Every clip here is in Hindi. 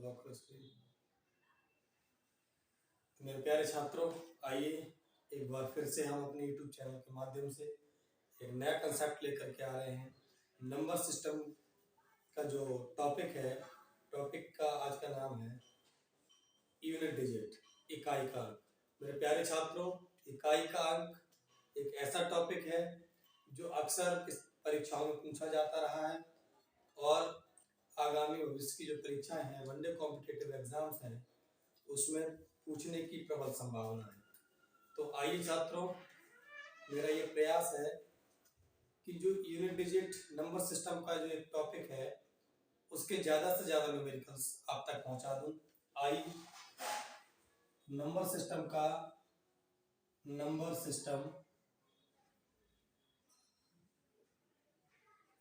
लॉक करो स्क्रीन। तो मेरे प्यारे छात्रों, आइए एक बार फिर से हम अपने YouTube चैनल के माध्यम से एक नया कंसेप्ट लेकर के आ रहे हैं। नंबर सिस्टम का जो टॉपिक है, टॉपिक का आज का नाम है यूनिट डिजिट, इकाई का अंक। मेरे प्यारे छात्रों, इकाई का अंक एक ऐसा टॉपिक है जो अक्सर इस परीक्षाओं में पूछा जाता रहा है और आगामी भविष्य की जो परीक्षाएं हैं, वनडे कॉम्पिटिटिव एग्जाम्स हैं, उसमें पूछने की प्रबल संभावना है। तो आइए छात्रों, मेरा ये प्रयास है कि जो यूनिट डिजिट नंबर सिस्टम का जो एक टॉपिक है, उसके ज़्यादा से ज़्यादा न्यूमेरिकल्स आप तक पहुंचा दूं। आइए नंबर सिस्टम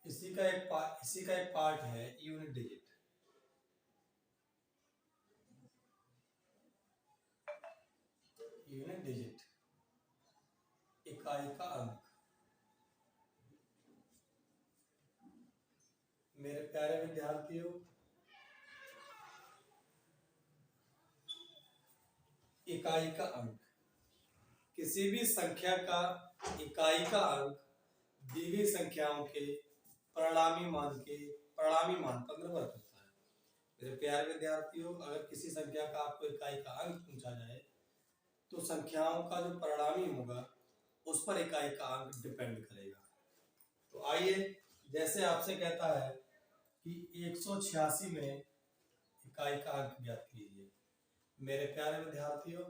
इसी का एक पार्ट है यूनिट डिजिट। यूनिट डिजिट, इकाई का अंक। मेरे प्यारे विद्यार्थियों, इकाई का अंक, किसी भी संख्या का इकाई का अंक दी गई संख्याओं के परिणामी मान पर निर्भर करता है। मेरे प्यारे विद्यार्थियों, अगर किसी संख्या का आपको इकाई का अंक पूछा जाए तो संख्याओं का जो परिणामी होगा उस पर इकाई का अंक डिपेंड करेगा। तो आइए, जैसे आपसे कहता है कि 186 में इकाई का अंक ज्ञात कीजिए। मेरे प्यारे विद्यार्थियों,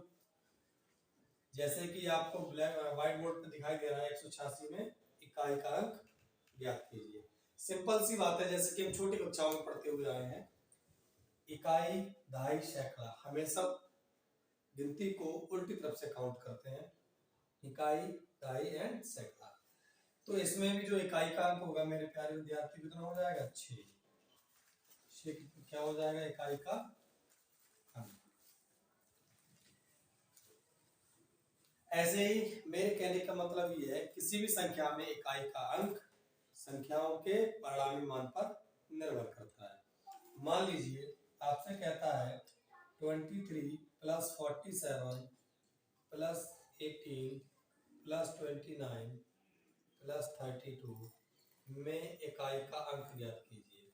जैसे कि आपको व्हाइट बोर्ड पर दिखाई दे रहा है, 186 में इकाई का अंक ज्ञात कीजिए। सिंपल सी बात है, जैसे कि हम छोटी कक्षाओं में पढ़ते हुए आए हैं, इकाई, दहाई, सैकड़ा, हमेशा गिनती को उल्टी तरफ से काउंट करते हैं, इकाई, दहाई एंड सैकड़ा। तो इसमें भी जो इकाई का अंक होगा मेरे प्यारे विद्यार्थी, कितना हो जाएगा? 6। क्या हो जाएगा? इकाई का अंक। ऐसे ही मेरे कहने का मतलब ये है, किसी भी संख्या में इकाई का अंक संख्याओं के परिणामी मान पर निर्भर करता है। मान लीजिए आपसे कहता है 23 + 47 + 18 + 29 + 32 में इकाई का अंक ज्ञात कीजिए।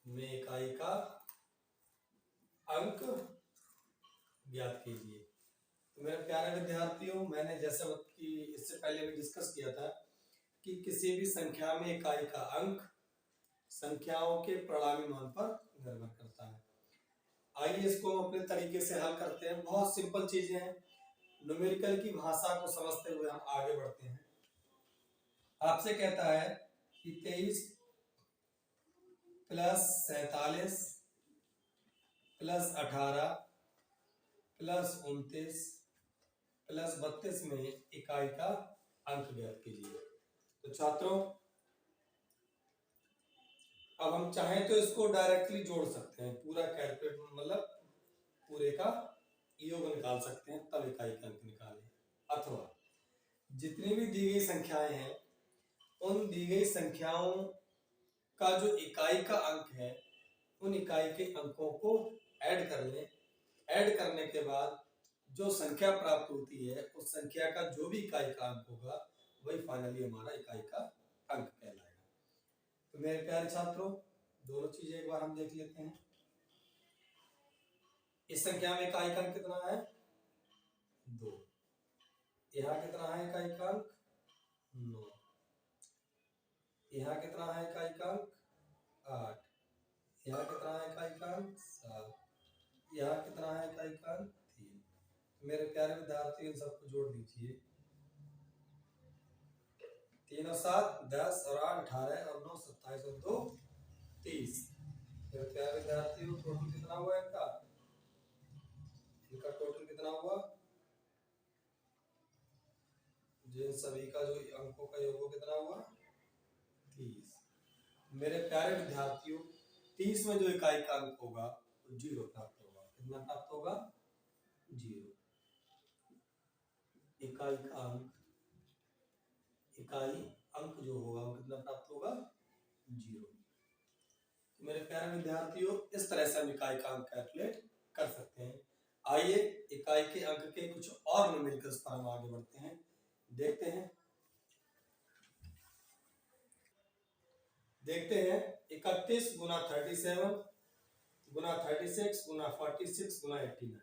में इकाई का अंक ज्ञात कीजिए। तो मेरे प्यारे विद्यार्थियों, मैंने जैसा कि इससे पहले भी डिस्कस किया था कि किसी भी संख्या में इकाई का अंक संख्याओं के परिणामी मान पर निर्भर करता है। आइए इसको हम अपने तरीके से हल करते हैं। बहुत सिंपल चीजें हैं, न्यूमेरिकल की भाषा को समझते हुए हम आगे बढ़ते हैं। आपसे कहता है कि 23 + 47 + 18 + 29 + 32 में इकाई का अंक ज्ञात कीजिए। तो छात्रों, अब हम चाहें तो इसको डायरेक्टली जोड़ सकते हैं, पूरा कैलकुलेट मतलब पूरे का योग निकाल सकते हैं, तब इकाई का अंक निकालें। अथवा जितनी भी दी गई संख्याएं हैं, उन दी गई संख्याओं का जो इकाई का अंक है, उन इकाई के अंकों को ऐड कर लें। ऐड करने के बाद जो संख्या प्राप्त होती है, उस संख्या का जो भी इकाई का अंक होगा, वही फाइनली हमारा इकाई का अंक कहलाएगा। तो मेरे प्यारे छात्रों, दोनों चीजें एक बार हम देख लेते हैं। इस संख्या में इकाई का अंक कितना है? 2। यहाँ कितना है इकाई का अंक? 9। यहाँ कितना है इकाई का अंक? 8। यहाँ कितना है इकाई का अंक? 7। यहाँ कितना है इकाई का अंक? 3। मेरे प्यारे विद्यार्थी, इन सबको जोड़ दीजिए। 3 और 7 10 और 8 18 और 9 27 और 2 30। मेरे प्यारे विद्यार्थियों, टोटल कितना हुआ इनका? इनका टोटल कितना हुआ? जिन सभी का जो अंकों का योग कितना हुआ? 30। मेरे प्यारे विद्यार्थियों, 30 में जो इकाई का अंक होगा वो 0 प्राप्त होगा। कितना प्राप्त होगा? 0। इकाई का अंक, इकाई अंक जो होगा वो कितना प्राप्त होगा? 0। मेरे प्यारे विद्यार्थियों, इस तरह से हम इकाई का अंक कैलकुलेट कर सकते हैं। आइए इकाई के अंक के कुछ और न्यूमेरिकल्स पर हम आगे बढ़ते हैं, देखते हैं। 31 गुना 37 गुना 36 गुना 46 गुना 89।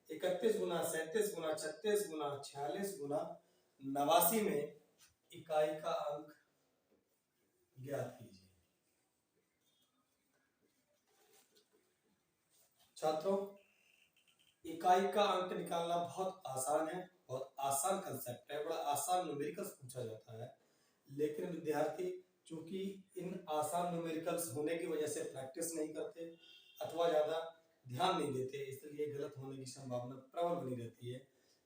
31 गुना 37 गुना 36 गुना 46 गुना 89 में इकाई का अंक ज्ञात कीजिए। छात्रों, इकाई का अंक निकालना बहुत आसान है, बहुत आसान कंसेप्ट है, बड़ा आसान न्यूमेरिकल्स पूछा जाता है। लेकिन विद्यार्थी चूंकि इन आसान न्यूमेरिकल्स होने की वजह से प्रैक्टिस नहीं करते अथवा ज़्यादा ध्यान नहीं देते, इसलिए गलत होने की संभावना प्रबल बनी रहती है।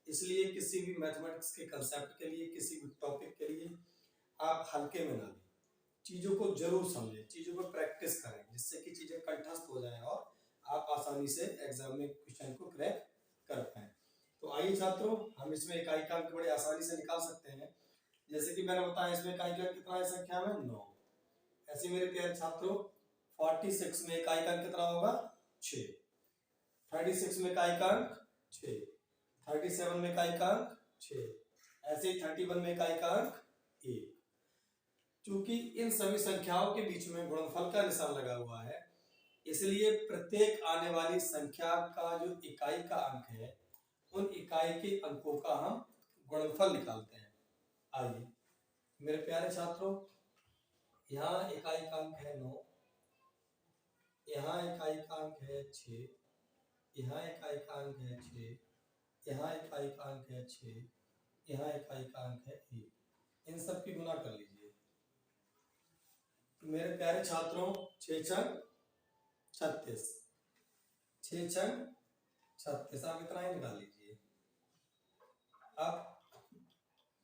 इसलिए किसी भी मैथमेटिक्स के कंसेप्ट के लिए, किसी भी टॉपिक के लिए आप हल्के में ना लें, चीज़ों को जरूर समझें, चीज़ों पर प्रैक्टिस करें, जिससे कि चीज़ें कंठस्थ हो जाएं और आप आसानी से एग्जाम में क्वेश्चन को क्रैक कर पाएं। तो आइए छात्रों, हम इसमें इकाई का अंक बड़े आसानी से निकाल सकते हैं। जैसे कि मैंने बताया, इसमें इकाई का कितना है संख्या में 9। ऐसे मेरे प्यारे छात्रों, 46 में इकाई का अंक कितना होगा 6। 36 में इकाई का अंक 6। 37 में इकाई का अंक 6। ऐसे ही 31 में इकाई का अंक 1। चूंकि इन सभी संख्याओं के बीच में गुणनफल का निशान लगा हुआ है, इसलिए प्रत्येक आने वाली संख्या का जो इकाई का अंक है, उन इकाई के अंकों का हम गुणनफल निकालते हैं। आइए मेरे प्यारे छात्रों, यहाँ इकाई का अंक है 9, यहाँ इकाई का अंक है 6, यहाँ इकाई का अंक है 6, यहाँ इकाई का अंक है 6, यहाँ इकाई का अंक है 1। इन सब की गुना कर लीजिए। मेरे प्यारे छात्रों, 6 छंग 36, 6 छंग 36, आप इतना ही निकाल लीजिए। अब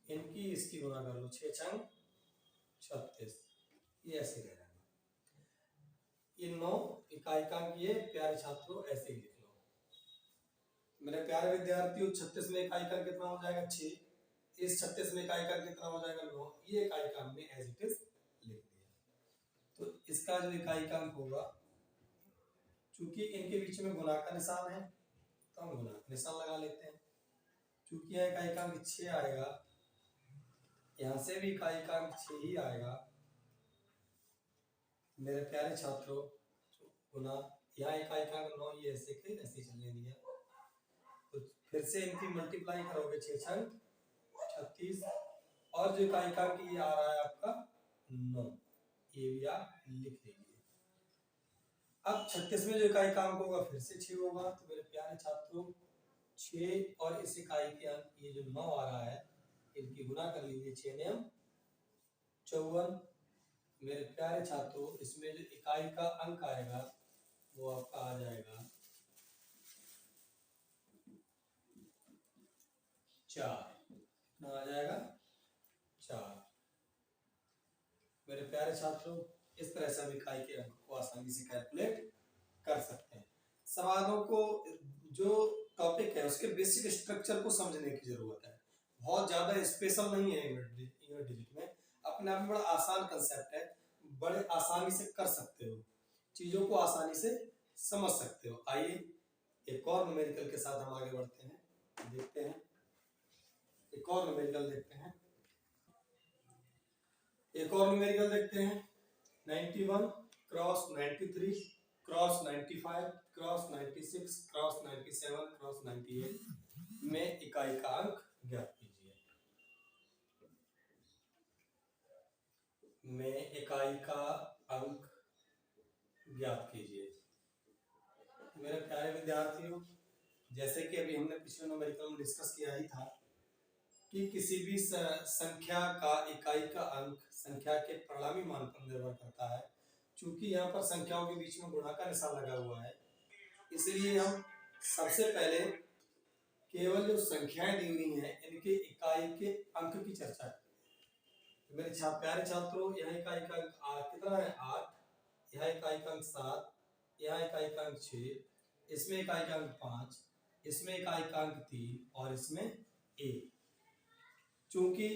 इनकी इसकी गुना कर लो, 6 छंग 36, ये ऐसे रह जाएगा। ये 9 इकाई का अंक, ये प्यारे छात्रों ऐसे ही लिख लो। मेरे प्यारे विद्यार्थियों, 36 में इकाई का अंक कितना हो जाएगा 6, इस 36 में इकाई का अंक कितना हो जाएगा 9, ये इकाई का हमने एज इट इज लिख दिया। तो इसका जो इकाई का अंक होगा, चूंकि इनके बीच में गुना का निशान है तो हम गुना का निशान लगा लेते हैं। चूंकि यह इकाई का अंक 6 आएगा, यहाँ से भी इकाई का अंक 6 ही आएगा। मेरे प्यारे छात्रों, गुना यहाँ इकाई का अंक 9, ये ऐसे के ऐसे चलने दिया, तो फिर से इनकी मल्टीप्लाई करोगे 6 छंग 36, और जो इकाई का अंक ये आ रहा है आपका 9, ये भी आप लिख लीजिए। अब 36 में जो इकाई का अंक होगा फिर से 6 होगा। तो मेरे प्यारे छात्रों, 6 और इस इकाई के अंक ये जो 9 आ रहा है, इनकी गुना कर लीजिए। 6 ने 54। मेरे प्यारे छात्रों, इसमें जो इकाई का अंक आएगा वो आपका आ जाएगा 4। कितना आ जाएगा 4। मेरे प्यारे छात्रों, इस तरह से हम इकाई के अंक को आसानी से कैलकुलेट कर सकते हैं। सवालों को, जो टॉपिक है उसके बेसिक स्ट्रक्चर को समझने की जरूरत है, बहुत ज्यादा स्पेशल नहीं है। यूनिट डिजिट में अपने आप में बड़ा आसान कंसेप्ट है, बड़े आसानी से कर सकते हो, चीजों को आसानी से समझ सकते हो। आइए एक और न्यूमेरिकल के साथ हम आगे बढ़ते हैं, देखते हैं एक और न्यूमेरिकल देखते हैं। एक और न्यूमेरिकल देखते हैं। 91 cross 93 cross 95 cross 96 cross 97 cross 98 में इकाई का अंक ज्ञात कीजिए। में इकाई का अंक ज्ञात कीजिए। मेरे प्यारे विद्यार्थियों, जैसे कि अभी हमने पिछले न्यूमेरिकल में डिस्कस किया ही था कि किसी भी संख्या का इकाई का अंक संख्या के परिणामी मान पर निर्भर करता है। चूंकि यहाँ पर संख्याओं के बीच में गुणा का निशान लगा हुआ है, इसलिए हम सबसे पहले केवल जो संख्याएं दी हुई हैं इनके इकाई के अंक की चर्चा करें। मेरे प्यारे छात्रों, यहाँ इकाई का अंक कितना है 8, यहाँ इकाई का अंक 7, यहाँ इकाई का अंक 6, इसमें इकाई का अंक 5, इसमें इकाई का अंक 3 और इसमें 1। चूंकि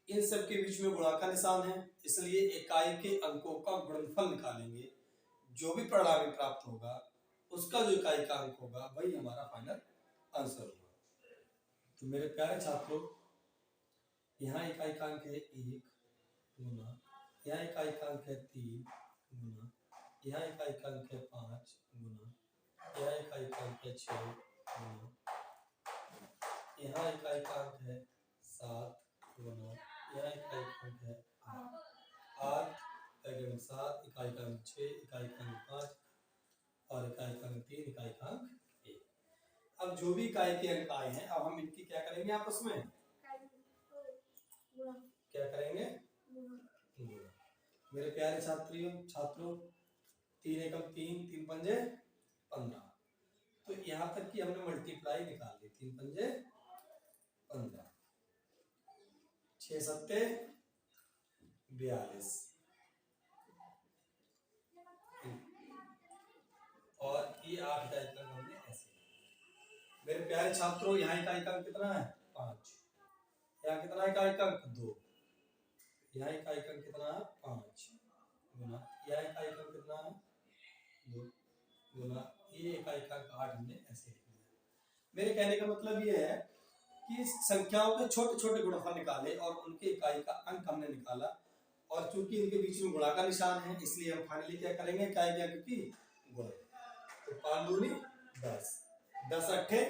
इन सब के बीच में गुणा का निशान है, इसलिए इकाई के अंकों का गुणनफल निकालेंगे। जो भी परिणामी प्राप्त होगा उसका जो इकाई का अंक होगा वही हमारा फाइनल आंसर होगा। तो मेरे प्यारे छात्रों, यहाँ इकाई का अंक है 1 गुना, यहाँ इकाई का अंक है 3 गुना, यहाँ इकाई का अंक है 5 गुना, यहाँ इकाई का अंक है 6 गुना, यहाँ इकाई का अंक है 7 गुना, यहाँ इकाई का अंक है 8, 7, इकाई का अंक 6, इकाई का अंक 5 और इकाई का अंक 3, इकाई का अंक 1। अब जो भी इकाई के अंक आए हैं, अब हम इनकी क्या करेंगे आपस में? क्या करेंगे? गुणा। मेरे प्यारे छात्रों 3 एकम 3, 3 पंजे 15। तो यहाँ तक कि हमने मल्टीप्लाई निकाल ली, 3 पंजे 15, 6 सत्ते 42 और ये 8 इकाई का हमने ऐसे। मेरे प्यारे छात्रों, यहाँ इकाई का अंक कितना है? 5। यहाँ कितना इकाई का अंक? 2। यहाँ इकाई का अंक कितना है? 5 गुना, यहाँ इकाई का अंक कितना है? 2 गुना, ये इकाई का अंक 8 हमने ऐसे लिख दिया। मेरे कहने का मतलब ये है कि संख्याओं के छोटे छोटे गुणनफल निकाले और उनके इकाई का अंक हमने निकाला, और चूंकि इनके बीच में गुणा का निशान है इसलिए हम फाइनली क्या करेंगे? इकाई के अंक की गुणा। तो 5 दूनी 10, 10 अट्ठे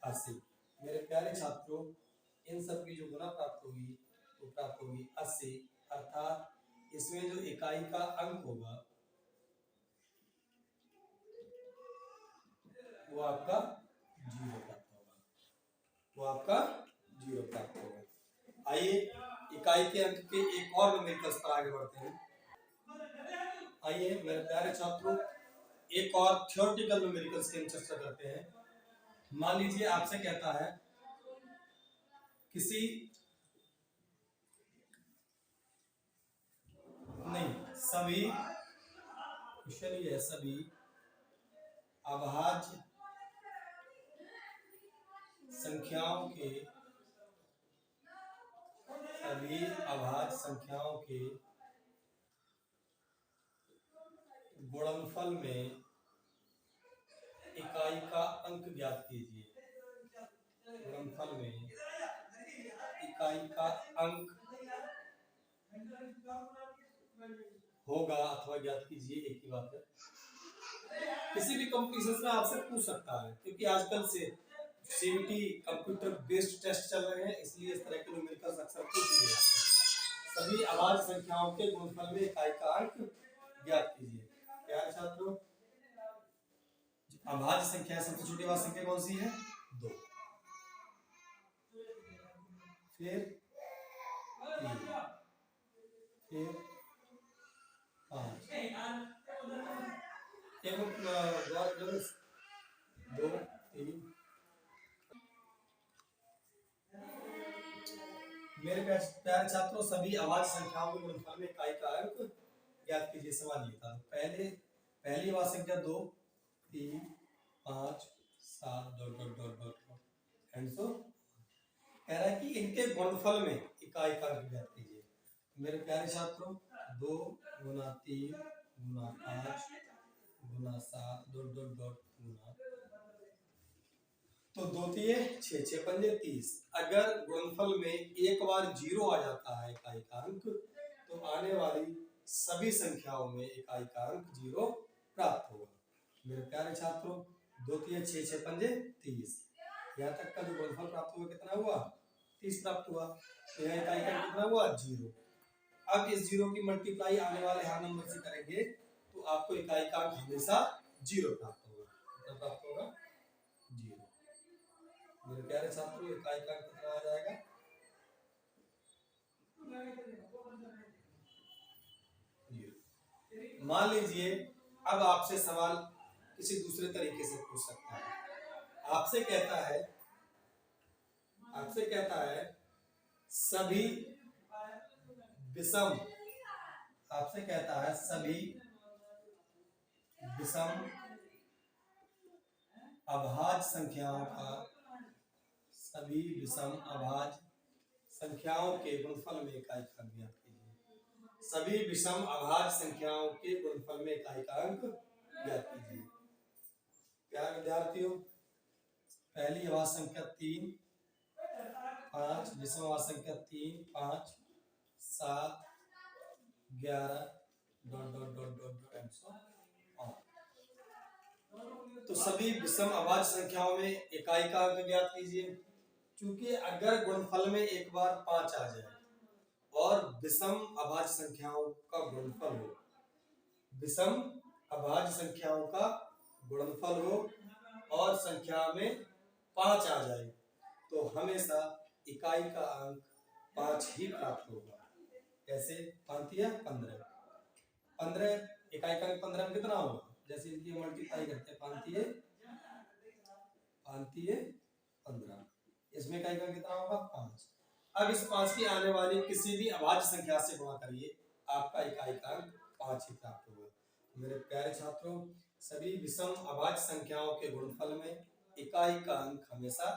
80। मेरे प्यारे छात्रों, इन सब की जो गुणा प्राप्त होगी वो प्राप्त होगी 80, अर्थात इसमें जो इकाई का अंक होगा वो आपका 0 प्राप्त होगा, वो आपका 0 प्राप्त होगा। आइए इकाई के अंक के एक और न्यूमेरिकल्स पर आगे बढ़ते हैं। आइए मेरे प्यारे छात्रों, एक और थ्योरेटिकल न्यूमेरिकल्स की हम चर्चा करते हैं। मान लीजिए आपसे कहता है किसी सभी क्वेश्चन ये है, सभी अभाज्य संख्याओं के गुणनफल में इकाई का अंक ज्ञात कीजिए। गुणनफल में इकाई का अंक होगा अथवा ज्ञात कीजिए, एक ही बात है। किसी भी कंपटीशन में आपसे पूछ सकता है, क्योंकि आजकल से सीबीटी कंप्यूटर बेस्ड टेस्ट चल रहे हैं, इसलिए इस तरह के न्यूमेरिकल्स अक्सर पूछ लिए जाते हैं। सभी अभाज्य संख्याओं के गुणनफल में इकाई का अंक ज्ञात कीजिए। क्या छात्रों? अभाज्य संख्या सबसे छोटी वाली संख्या कौन सी है? 2, फिर 3, फिर 5, 2, 3। मेरे प्यारे छात्रों, सभी अभाज्य संख्याओं के गुणनफल में इकाई का अंक ज्ञात कीजिए। सवाल ये था। पहली वाली संख्या 2, 3, 5, 7 dot dot dot dot and so कह रहा है कि इनके गुणनफल में इकाई का अंक ज्ञात कीजिए। मेरे प्यारे छात्रों, 2 गुना 3 गुना 5 गुना 7 डॉट डॉट डॉट गुना, तो 2 तिये 6, 6 पंजे 30। अगर गुणनफल में एक बार 0 आ जाता है इकाई का अंक, तो आने वाली सभी संख्याओं में इकाई का अंक 0 प्राप्त होगा। मेरे प्यारे छात्रों, 2 तिये 6, 6 पंजे 30। यहाँ तक का जो गुणनफल प्राप्त हुआ कितना हुआ? 30 प्राप्त हुआ। तो यहाँ इकाई का कितना हुआ? 0। अब इस 0 की मल्टीप्लाई आने वाले हर नंबर से करेंगे तो आपको इकाई का अंक हमेशा 0 प्राप्त होगा। कितना प्राप्त होगा? 0। मेरे प्यारे छात्रों, इकाई का अंक कितना आ जाएगा? 0। मान लीजिए अब आपसे सवाल किसी दूसरे तरीके से पूछ सकता है। आपसे कहता है सभी विषम अभाज्य संख्याओं के गुणनफल में इकाई का अंक ज्ञात कीजिए। सभी विषम अभाज्य संख्याओं के गुणनफल में इकाई का अंक विद्यार्थियों, पहली आवाज संख्या 3, 5, विषम आवाज संख्या 3, 5, 7, 11 ... एंड सो ऑन। तो सभी विषम अभाज्य संख्याओं में इकाई का अंक ज्ञात कीजिए। क्योंकि अगर गुणनफल में एक बार 5 आ जाए और विषम अभाज्य संख्याओं का गुणनफल हो, विषम अभाज्य संख्याओं का गुणनफल हो और संख्या में 5 आ जाए, तो हमेशा इकाई का अंक 5 ही प्राप्त होगा। कैसे? 5 15, 15 इकाई का अंक 15 में कितना होगा? जैसे इनकी मल्टीप्लाई करते हैं, 15, इसमें इकाई का कितना होगा? 5। अब इस 5 की आने वाली किसी भी अभाज्य संख्या से गुणा करिए, आपका इकाई का अंक 5 ही प्राप्त होगा। मेरे प्यारे छात्रों, सभी विषम अभाज्य संख्याओं के गुणनफल में इकाई का अंक हमेशा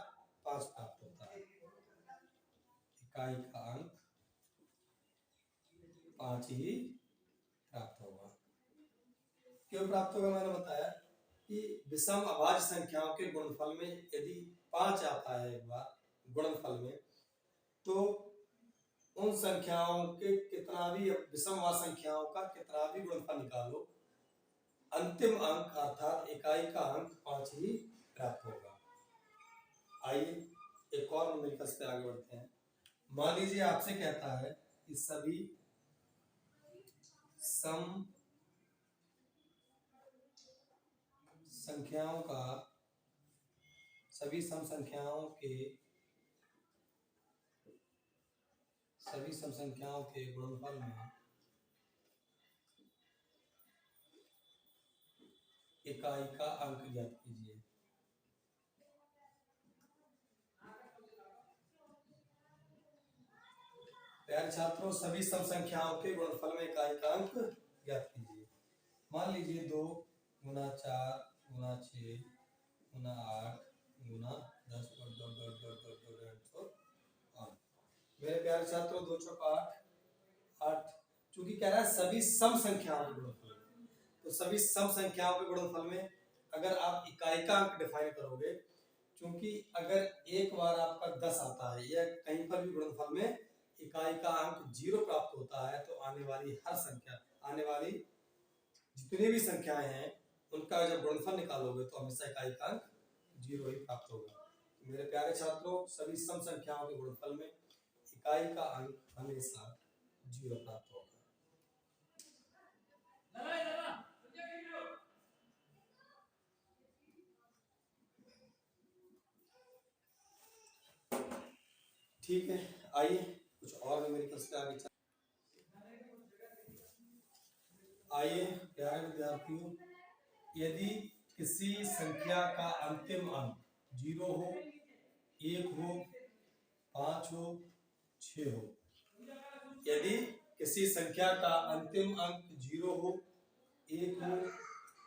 5 प्राप्त होता है। इकाई का अंक 5 ही प्राप्त होगा। क्यों प्राप्त होगा? मैंने बताया कि विषम अभाज्य संख्याओं के गुणनफल में यदि 5 आता है एक बार गुणनफल में, तो उन संख्याओं के कितना भी विषम अभाज्य संख्याओं का कितना भी गुणनफल निकालो, अंतिम अंक अर्थात इकाई का अंक 5 ही प्राप्त होगा। आइए एक और न्यूमेरिकल्स पे आगे बढ़ते हैं। मान लीजिए आपसे कहता है कि सभी सम संख्याओं का, सभी सम संख्याओं के गुणनफल में इकाई का अंक ज्ञात कीजिए। प्यारे छात्रों, सभी सम संख्याओं के गुणनफल में इकाई का अंक ज्ञात कीजिए। मान लीजिए 2 गुना 4 गुना 6 गुना 8 गुना 10 ... मेरे प्यारे छात्रों, 2 चौका 8। चूंकि कह रहा है सभी सम संख्याओं के गुणनफल, तो सभी सम संख्याओं के गुणनफल में अगर आप इकाई का अंक डिफाइन करोगे, क्योंकि अगर एक बार आपका 10 आता है या कहीं पर भी गुणनफल में इकाई का अंक 0 प्राप्त होता है, तो आने वाली जितनी भी संख्याएं हैं उनका जब गुणनफल निकालोगे तो हमेशा इकाई का अंक 0 ही प्राप्त होगा। तो मेरे प्यारे छात्रों, सभी सम संख्याओं के गुणनफल में इकाई का अंक हमेशा 0 प्राप्त होगा। ठीक है, आइए कुछ और न्यूमेरिकल्स पे आगे चलते। आइए प्यारे विद्यार्थियों, यदि किसी संख्या का अंतिम अंक 0 हो, 1 हो, 5 हो, 6 हो, यदि किसी संख्या का अंतिम अंक 0 हो, 1 हो,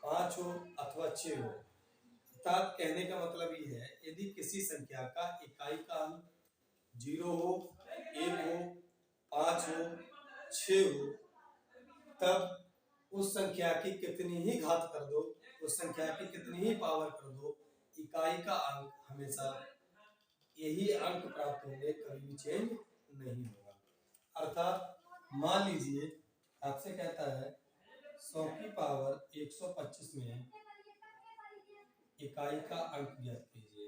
5 हो अथवा 6 हो, अर्थात कहने का मतलब ये है, यदि किसी संख्या का इकाई का अंक 0 हो, 1 हो, 5 हो, 6 हो, तब उस संख्या की कितनी ही घात कर दो, उस संख्या की कितनी ही पावर कर दो, इकाई का अंक हमेशा यही अंक प्राप्त होंगे, कभी भी चेंज नहीं होगा। अर्थात मान लीजिए आपसे कहता है 100 की पावर 125 में इकाई का अंक ज्ञात कीजिए।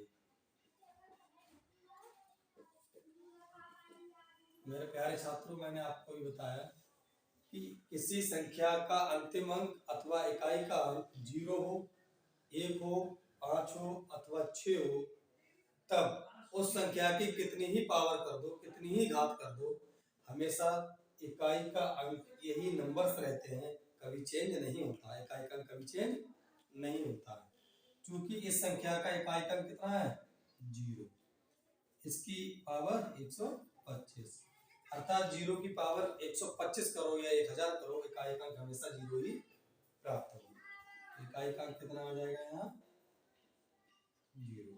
मेरे प्यारे छात्रों, मैंने आपको भी बताया कि किसी संख्या का अंतिम अंक अथवा इकाई का अंक 0 हो, 1 हो, 5 हो अथवा 6 हो, तब उस संख्या की कितनी ही पावर कर दो, कितनी ही घात कर दो, हमेशा इकाई का अंक यही नंबर्स रहते हैं, कभी चेंज नहीं होता है। इकाई का अंक कभी चेंज नहीं होता है, क्योंकि इस संख्या का इकाई का अंक कितना है? 0, इसकी पावर 125, अर्थात 0 की पावर 125 करो या 1000 करो, इकाई का अंक हमेशा 0 ही प्राप्त होगा। इकाई का अंक कितना हो जाएगा यहाँ? 0।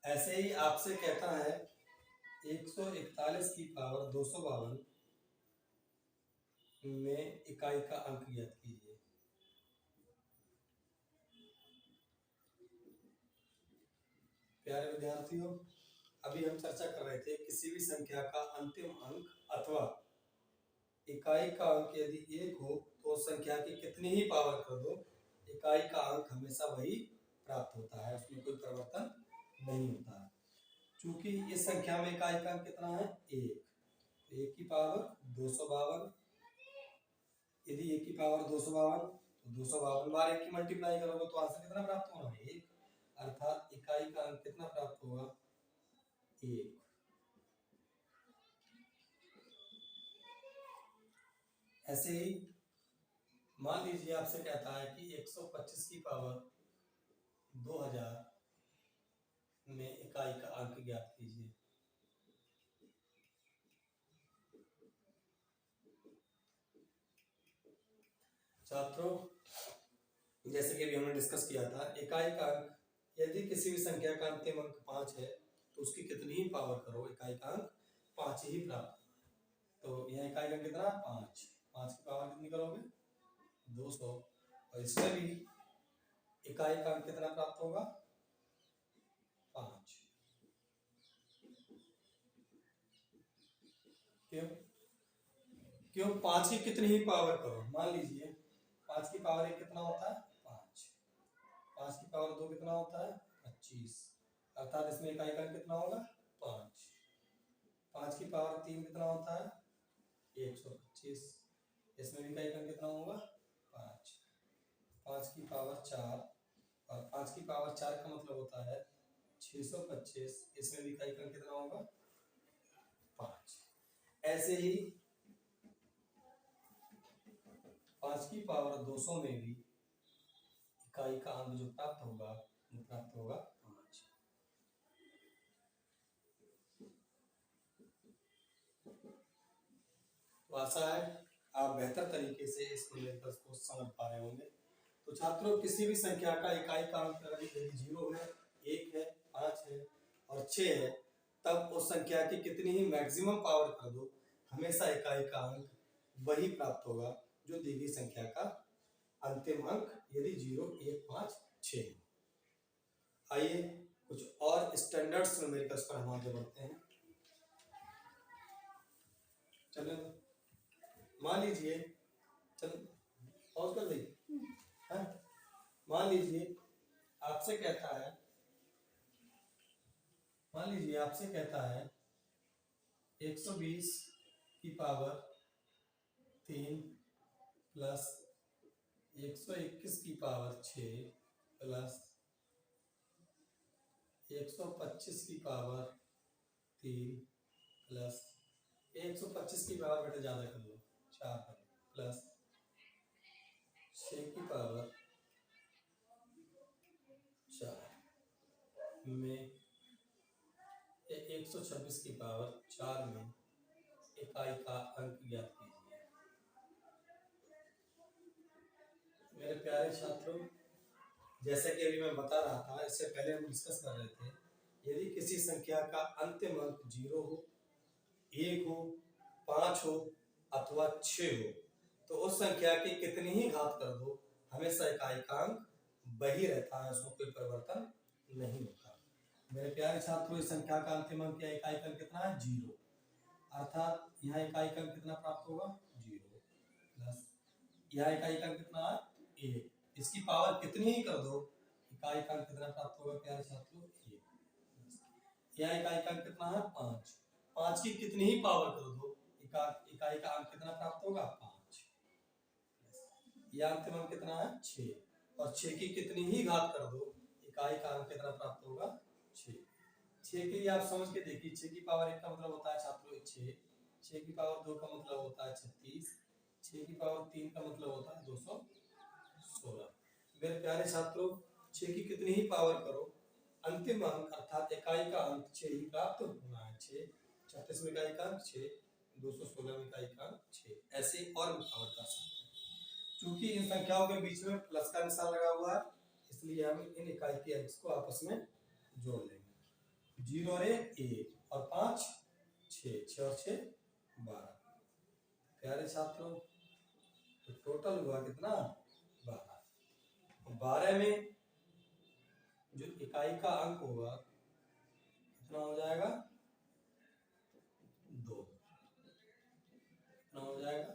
ऐसे ही आपसे कहता है 141 की पावर 252 में इकाई का अंक ज्ञात कीजिए। प्यारे विद्यार्थियों, अभी हम चर्चा कर रहे थे किसी भी संख्या का अंतिम अंक अथवा इकाई का अंक यदि 1 हो तो उस संख्या की कितनी ही पावर कर दो, इकाई का अंक हमेशा वही प्राप्त होता है, उसमें कोई परिवर्तन नहीं होता है। चूंकि इस संख्या में इकाई का अंक कितना है 1, तो 1 की पावर 252, यदि 1 की पावर 252 तो 252 बार 1 की मल्टीप्लाई करोगे तो आंसर कितना प्राप्त होगा 1, अर्थात इकाई का अंक कितना प्राप्त होगा 1। ऐसे ही मान लीजिए आपसे कहता है कि 125 की पावर 2000 में इकाई का अंक ज्ञात कीजिए। छात्रों, जैसे कि अभी हमने डिस्कस किया था, इकाई का अंक यदि किसी भी संख्या का अंतिम अंक 5 है तो उसकी कितनी ही पावर करो, इकाई का अंक 5 ही प्राप्त होगा। तो यह इकाई का कितना 5, 5 की पावर कितनी करोगे 200, और इसमें भी इकाई का अंक कितना प्राप्त होगा 5। क्यों क्यों 5 की कितनी ही पावर करो, मान लीजिए 5 की पावर 1 कितना होता है 5, 5 की पावर 2 कितना होता है 25, अर्थात इसमें इकाई का अंक कितना होगा 5। 5 की पावर 3 कितना होता है 125, इसमें भी इकाई का अंक कितना होगा 5। 5 की पावर 4, और 5 की पावर 4 का मतलब होता है 625, इसमें भी इकाई का अंक कितना होगा 5। ऐसे ही 5 की पावर 200 में भी इकाई का अंक जो प्राप्त होगा वो प्राप्त होगा 5। तो आशा है आप बेहतर तरीके से इस न्यूमेरिकल्स को समझ पा रहे होंगे। तो छात्रों, किसी भी संख्या का इकाई का अंक अगर यदि 0 है, 1 है, 5 है और 6 है, तब उस संख्या की कितनी ही मैक्सिमम पावर कर दो, हमेशा इकाई का अंक वही प्राप्त होगा जो दी गई संख्या का अंतिम अंक यदि 0, 1, 5, 6 हो। आइए कुछ और स्टैंडर्ड्स न्यूमेरिकल्स पर हम आगे बढ़ते हैं। चलो, मान लीजिए, चलो पॉज कर दें। मान लीजिए आपसे कहता है, मान लीजिए आपसे कहता है 120 की पावर 3 प्लस 121 की पावर 6 प्लस 125 की पावर 3 प्लस 125 की पावर बेटा ज्यादा कर लो 4 कर लो प्लस 6 की पावर 4 में 126 की पावर 4 में इकाई का अंक ज्ञात कीजिए। मेरे प्यारे छात्रों, जैसे कि अभी मैं बता रहा था, इससे पहले हम डिस्कस कर रहे थे, यदि किसी संख्या का अंतिम अंक 0 हो, 1 हो, 5 हो अथवा 6 हो, तो उस संख्या की कितनी ही घात कर दो, हमेशा इकाई का अंक वही रहता है, उसमें कोई परिवर्तन नहीं होता। मेरे प्यारे छात्रों, इस संख्या का अंतिम अंक या इकाई का अंक कितना है 0, अर्थात यहाँ इकाई का अंक कितना प्राप्त होगा 0 प्लस यहाँ इकाई का अंक कितना है 1, इसकी पावर कितनी ही कर दो, इकाई का अंक कितना प्राप्त होगा प्यारे छात्रों 1। यहाँ इकाई का अंक कितना है 5, 5 की कितनी ही पावर कर दो, इकाई का अंक कितना प्राप्त होगा 5। यह अंतिम अंक कितना है 6, और 6 की कितनी ही घात कर दो, इकाई का अंक कितना प्राप्त होगा 6। 6 के लिए आप समझ के देखिए, 6 की पावर 1 का मतलब होता है छात्रों 6, 6 की पावर 2 का मतलब होता है 36, 6 की पावर 3 का मतलब होता है 216। मेरे प्यारे छात्रों, 6 की कितनी ही पावर करो, अंतिम अंक अर्थात इकाई का अंक 6 ही प्राप्त होना है। 6, 36 में इकाई का अंक 6, 216 में इकाई का अंक 6, ऐसे और भी पावर कर सकते हैं। क्योंकि इन संख्याओं के बीच में प्लस का निशान लगा हुआ है, इसलिए हम इन इकाई के अंक को आपस में जोड़ लेंगे। 0 और 1 और 5 6, 6 और 6 12। प्यारे छात्रों, तो टोटल हुआ कितना 12। 12 में जो इकाई का अंक होगा कितना हो जाएगा 2, कितना हो जाएगा।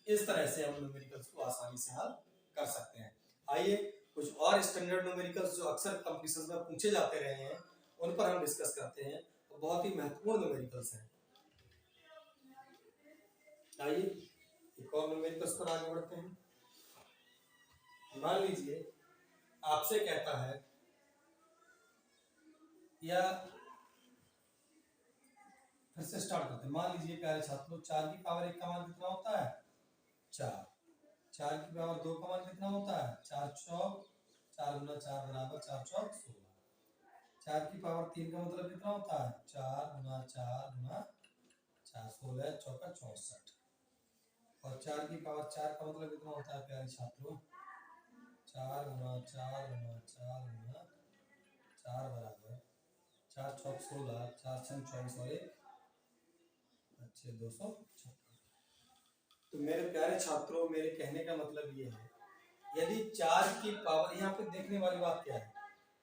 इस तरह से हम न्यूमेरिकल्स को आसानी से हल कर सकते हैं। आइए कुछ और स्टैंडर्ड न्यूमेरिकल्स जो अक्सर कंपटीशन में पूछे जाते रहे हैं उन पर हम डिस्कस करते हैं, तो बहुत ही महत्वपूर्ण न्यूमेरिकल्स हैं। आइए एक और न्यूमेरिकल्स पर आगे बढ़ते हैं। मान लीजिए आपसे कहता है, या फिर से स्टार्ट करते हैं। मान लीजिए प्यारे छात्रों 4 की पावर 1 का मान कितना होता है 4, 4 की पावर 2 का मान कितना होता है 4 चौक 4 गुना 4 बराबर 4 चौक 16, 4 की पावर 3 का मतलब कितना होता है 4 गुना 4 गुना 4 16 चौका 64, और 4 की पावर 4 का मतलब कितना होता है प्यारे छात्रों 4 गुना 4 गुना 4 गुना 4 बराबर 4 चौक 16 4 छंग 24 और 1 अच्छे 256। तो मेरे प्यारे छात्रों, मेरे कहने का मतलब ये है, यदि 4 की पावर, यहाँ पे देखने वाली बात क्या है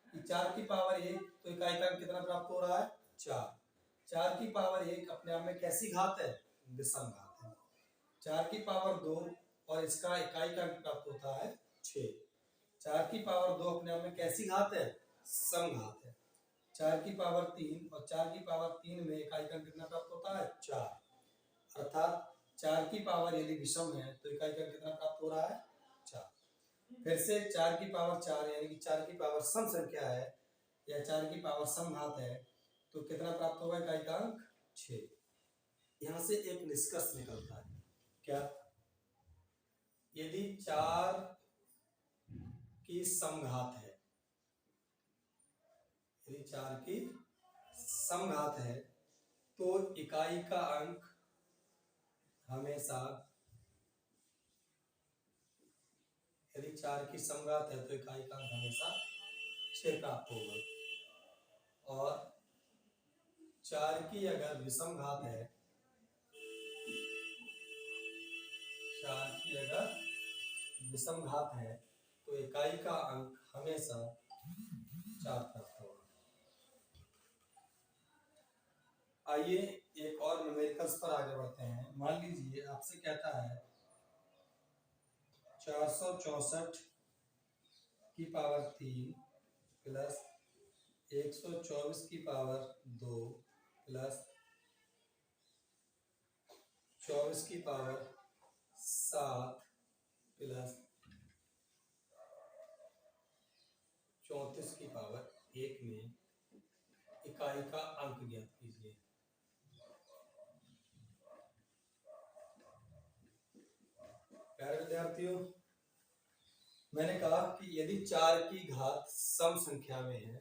कि 4 की पावर 1 तो इकाई का कितना प्राप्त हो रहा है 4, 4 की पावर 1 अपने आप में कैसी घात है विषम घात है, 4 की पावर 2 और इसका इकाई का प्राप्त होता है 6, 4 की पावर 2 अपने आप में कैसी घात है सम घात है, 4 की पावर 3 और 4 की पावर 3 में इकाई का कितना प्राप्त होता है 4, अर्थात 4 की पावर यदि विषम है तो इकाई का कितना प्राप्त हो रहा है 4। फिर से 4 की पावर 4 यानी कि 4 की पावर सम संख्या है या 4 की पावर सम घात है तो कितना प्राप्त होगा इकाई का अंक 6। यहां से एक निष्कर्ष निकलता है, क्या यदि 4 की समघात है, यदि 4 की समघात है तो इकाई का अंक हमेशा, यदि 4 की समघात है तो इकाई का अंक हमेशा 6 प्राप्त होगा, और 4 की अगर विषम घात है, 4 की अगर विषम घात है तो इकाई का अंक हमेशा 4 प्राप्त होगा। आइए एक और न्यूमेरिकल्स पर आगे बढ़ते हैं। मान लीजिए आपसे कहता है 464 की पावर 3 प्लस 124 की पावर 2 प्लस 24 की पावर 7 प्लस 34 की पावर 1 में इकाई का अंक ज्ञात कीजिए। प्यारे विद्यार्थियों, मैंने कहा कि यदि 4 की घात सम संख्या में है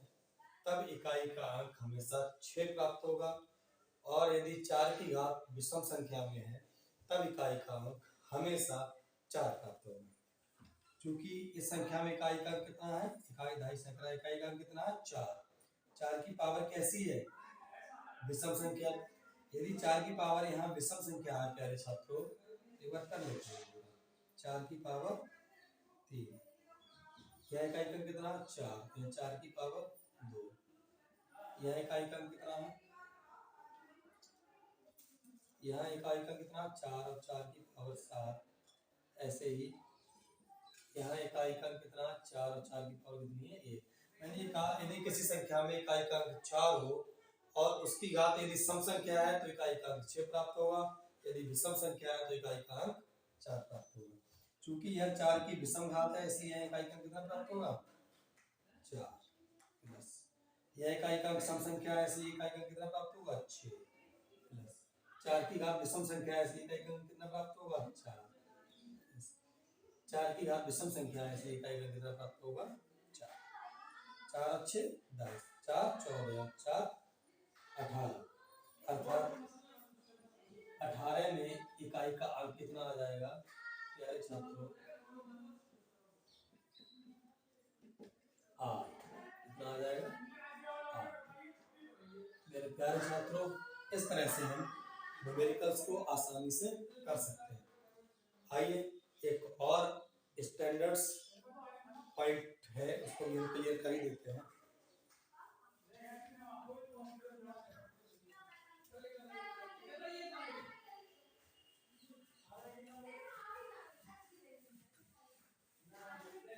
तब इकाई का अंक हमेशा 6 प्राप्त होगा, और यदि 4 की घात विषम संख्या में है तब इकाई का अंक हमेशा 4 प्राप्त होगा। क्योंकि इस संख्या में इकाई का अंक कितना है, इकाई ढाई सैकड़ा, इकाई का अंक कितना है 4, 4 की पावर कैसी है विषम संख्या, यदि 4 की पावर यहाँ विषम संख्या है प्यारे छात्रों, एक बार कर लेते हैं 4 की पावर 3, यह इकाई का कितना 4, 4 की पावर 2, यह इकाई का कितना है, यहाँ इकाई का कितना 4 और 4 की पावर 7, ऐसे ही यहाँ इकाई का कितना 4 और 4 की पावर कितनी है 1। मैंने ये कहा यदि किसी संख्या में इकाई का 4 हो और उसकी घात यदि सम संख्या है तो इकाई का अंक 6 प्राप्त होगा, यदि विषम संख्या है तो इकाई का अंक 4 प्राप्त होगा। चूंकि यह 4 की विषम घात है इसलिए यह इकाई का कितना प्राप्त होगा 4 प्लस, यह इकाई का सम संख्या है इसलिए इकाई का कितना प्राप्त होगा 6 प्लस, 4 की घात विषम संख्या है इसलिए इकाई का कितना प्राप्त होगा 4, 4 की घात विषम संख्या है इसलिए इकाई का कितना प्राप्त होगा 4, 4 अच्छे 10, 4 14 4 18, अर्थात 18 में इकाई का अंक कितना आ जाएगा प्यारे छात्रों 8, कितना आ जाएगा 8। मेरे प्यारे छात्रों, इस तरह से हम न्यूमेरिकल्स को आसानी से कर सकते हैं। आइए एक और स्टैंडर्ड्स पॉइंट है उसको हम क्लियर कर ही देते हैं।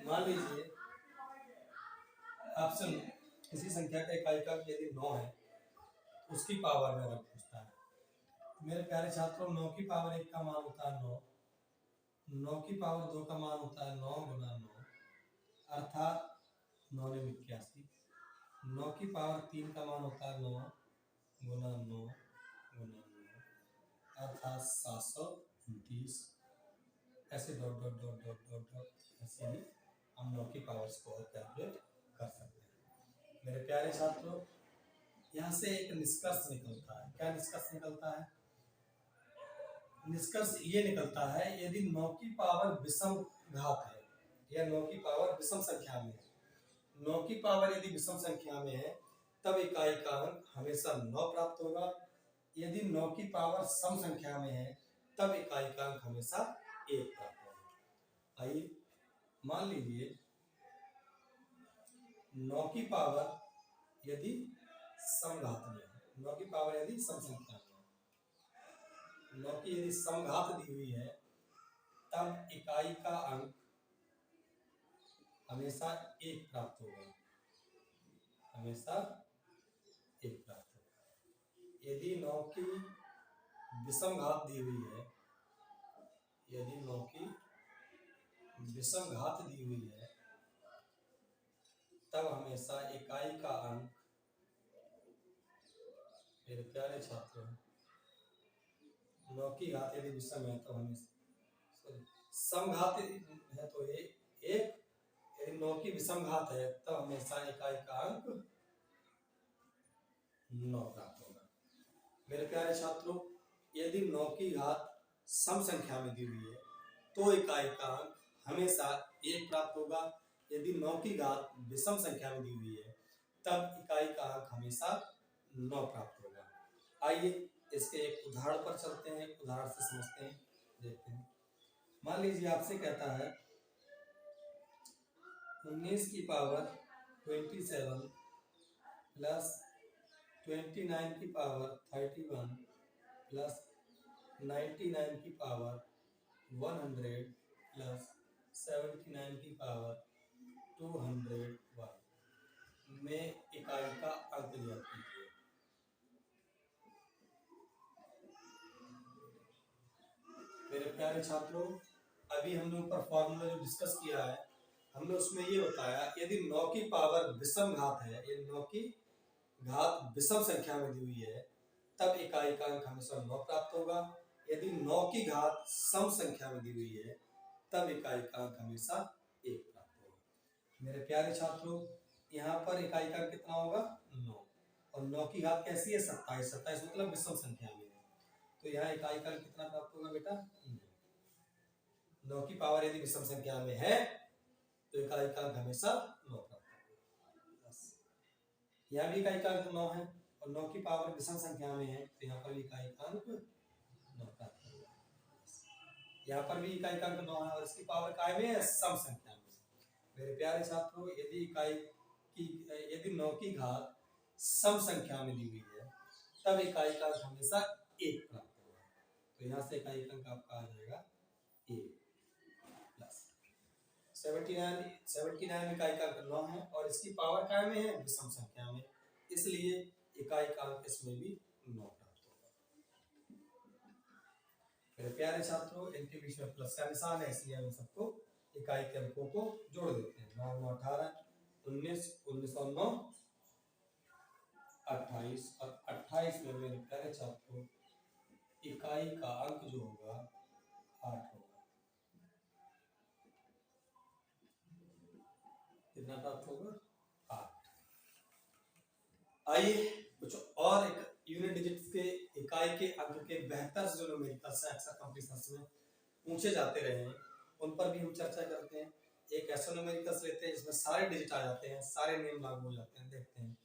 मान लीजिए आपसे किसी संख्या का इकाई का यदि 9 है, उसकी पावर में अगर पूछता है मेरे प्यारे छात्रों, 9 की पावर 1 का मान होता है 9, 9 की पावर 2 का मान होता है 9 गुना 9 अर्थात 9 ने 81, 9 की पावर 3 का मान होता है 9 गुना 9 गुना 9 अर्थात 729। ऐसे dot dot dot dot dot dot ऐसे ही हम 9 की पावर्स को और कैलकुलेट कर सकते हैं। मेरे प्यारे छात्रों, यहाँ से एक निष्कर्ष निकलता है। क्या निष्कर्ष निकलता है? निष्कर्ष ये निकलता है, यदि 9 की पावर विषम घात है या 9 की पावर विषम संख्या में है, 9 की पावर यदि विषम संख्या में है तब इकाई का अंक हमेशा 9 प्राप्त होगा। यदि 9 की पावर सम संख्या में है तब इकाई का अंक हमेशा 1 प्राप्त होगा। आइए मान लीजिए 9 की पावर यदि समघात में है, 9 की पावर यदि सम संख्या में है, 9 की यदि समघात दी हुई है तब इकाई का अंक हमेशा 1 प्राप्त होगा, हमेशा 1 प्राप्त होगा। यदि 9 की विषम घात दी हुई है, यदि 9 की विषम घात दी हुई है तब हमेशा इकाई का अंक, मेरे प्यारे छात्रों, 9 की घात यदि विषम है तो हमेशा समघात है तो ये 1, यदि 9 की विषम घात है तब हमेशा इकाई का अंक 9 प्राप्त होगा। मेरे प्यारे छात्रों, यदि 9 की घात सम संख्या में दी हुई है तो इकाई का अंक हमेशा 1 प्राप्त होगा। यदि 9 की घात विषम संख्या में दी हुई है तब इकाई का अंक हमेशा 9 प्राप्त होगा। आइए इसके एक उदाहरण पर चलते हैं, एक उदाहरण से समझते हैं, देखते हैं। मान लीजिए आपसे कहता है 19 की पावर 27 प्लस 29 की पावर 31 प्लस 99 की पावर 100 प्लस 79 की पावर 201 में इकाई का अंक ज्ञात कीजिए। मेरे प्यारे छात्रों, अभी हमने ऊपर फॉर्मूला जो डिस्कस किया है, हमने उसमें ये बताया यदि 9 की पावर विषम घात है, यदि 9 की घात विषम संख्या में दी हुई है तब इकाई का अंक हमेशा 9 प्राप्त होगा। यदि 9 की घात सम संख्या में दी हुई है तब इकाई का अंक हमेशा 1 प्राप्त होगा। मेरे प्यारे छात्रों, यहाँ पर इकाई का अंक कितना होगा? 9, और 9 की घात कैसी है? 27, 27 मतलब विषम संख्या में है, तो यहाँ इकाई का अंक कितना प्राप्त होगा बेटा? 9 की पावर यदि विषम संख्या में है तो इकाई का अंक हमेशा 9 प्राप्त होगा। यहाँ भी इकाई का अंक 9 है और 9 की पावर विषम संख्या में है तो यहाँ पर भी इकाई का अंक 9 प्राप्त होगा। यहाँ पर भी इकाई का अंक 9 है और इसकी पावर काय में है? सम संख्या में। मेरे प्यारे छात्रों, यदि इकाई की यदि 9 की घात सम संख्या में दी हुई है तब इकाई का अंक हमेशा 1 प्राप्त होगा। तो यहाँ से इकाई का अंक आपका आ जाएगा 1 प्लस 79 इकाई का अंक 9 है और इसकी पावर काय में है? विषम संख्या में, इसलिए इकाई का अंक इसमें भी 9 प्राप्त होगा। मेरे प्यारे छात्रों, इनके बीच में प्लस का निशान है इसलिए हम सबको इकाई के अंकों को जोड़ देते हैं। 9 9 18, 19 19 और 9 28 और 28 में मेरे प्यारे छात्रों इकाई का अंक जो होगा 8 होगा। कितना प्राप्त होगा? 8। आइए कुछ और एक यूनिट डिजिट्स के इकाई के अंक के बेहतर से जो न्यूमेरिकल्स हैं अक्सर कंपटीशंस में पूछे जाते रहे हैं उन पर भी हम चर्चा करते हैं। एक ऐसा न्यूमेरिकल्स लेते हैं जिसमें सारे डिजिट आ जाते हैं, सारे नेम लागू हो जाते हैं। देखते हैं